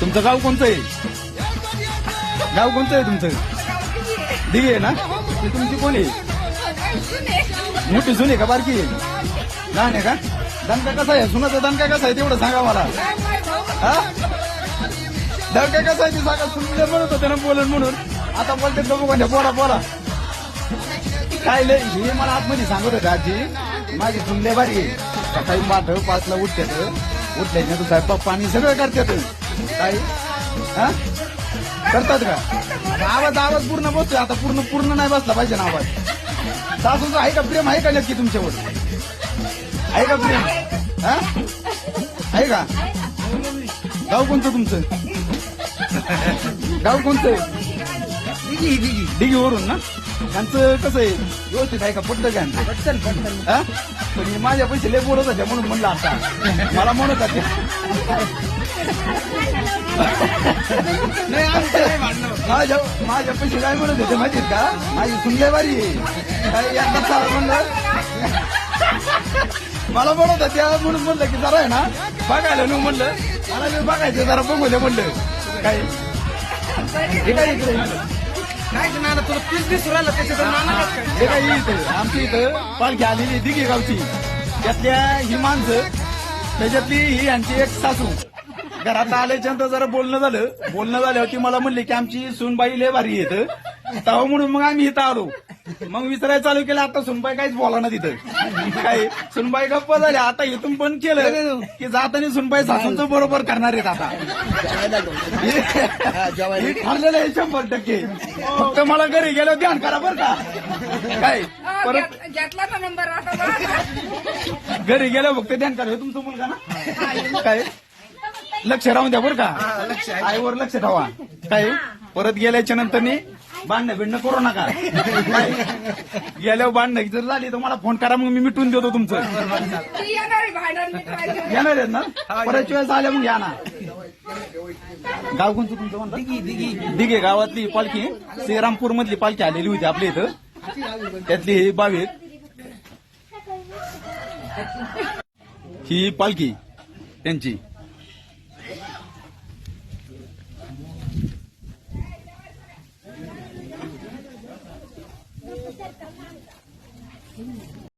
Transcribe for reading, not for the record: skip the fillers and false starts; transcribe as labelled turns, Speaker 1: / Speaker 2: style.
Speaker 1: तुमचं गाव कोणतं आहे? गाव कोणतं आहे तुमचं? दिघे आहे ना? ते तुमची कोण आहे? मोठी सुने का बारकी आहे? लहान आहे का? दणका कसा आहे? सुनाचा दणका कसा आहे तेवढं सांगा मला. हा, दणका कसा आहे ते सांगा. सुनले म्हणत होते ना बोलन म्हणून, आता बोलते बघू म्हणजे बोला बोला. काय लय हे मला आतमध्ये सांगत होते आजी, माझी सुनले बारी आहे. सकाळी 5:00 उठतात, उठल्याच्या स्वयंपाक पाणी सगळं करतात. काय हा करतात का? आवाज पूर्ण बसतोय आता. पूर्ण नाही बसला पाहिजे ना आवाज. सासूचं आहे का प्रेम? आहे का नक्की तुमच्यावर? आहे का प्रेम? हा आहे का? गाव कोणतं तुमचं? गाव कोणतं? दिघीवरून ना? त्यांचं कसं आहे? व्यवस्थित आहे का? पटतं का? हा पण हे माझ्या पैसे लय बोलत होत्या म्हणून म्हणलं आता. मला म्हणत होते माझ्या पैसे काय म्हणत होते माहितीत का? माझी सुनले बारी काय एकदा चाल म्हणलं. मला म्हणत होत्या म्हणून म्हणलं की जरा आहे ना बघायला न म्हणलं. मला मी बघायचं जरा बघू दे म्हणलं. काय हे काय इकडे काय नाना तुला 30 दिवस राहिलं त्याच्यात हे काय इथं आमच्या इथं पालखी आलेली दिघे गावची. त्यातल्या ही माणसं, त्याच्यातली ही यांची एक सासू. घरात आल्याच्या नंतर जरा बोलणं झाल्यावरती मला म्हणले की आमची सुनबाई लय भारी येत. तेव्हा म्हणून मग आम्ही इथं आलो. मग विचारायला चालू केलं. आता सुनबाई काहीच बोला ना तिथं. काय सुनबाई गप्प झाल्या. आता इथून पण केलं की जाताना सुनबाई सासूंचं बरोबर करणार आहेत. आता हे ठरलेलं आहे 100%. फक्त मला घरी गेलो ध्यान करा बरं का. काय परत
Speaker 2: घेतला ना नंबर आता
Speaker 1: घरी गेलो फक्त ध्यान करा. हे तुमचा मुलगा ना? काय लक्ष राहून द्या बरं का. आईवर लक्ष ठेवा. काय परत गेल्याच्या नंतर भांडणं बिंडणं करू नका. गेल्यावर भांडणं जर झाली तर मला फोन करा. मग मी मिटून देतो तुमचं. येणार आहेत ना? परत वेळेस आल्या मग या ना. गाव कोणतं तुमचं म्हणतात? दिघे गावातली पालखी श्रीरामपूर मधली पालखी आलेली होती आपल्या इथं. त्यातली ही 22 ही पालखी त्यांची.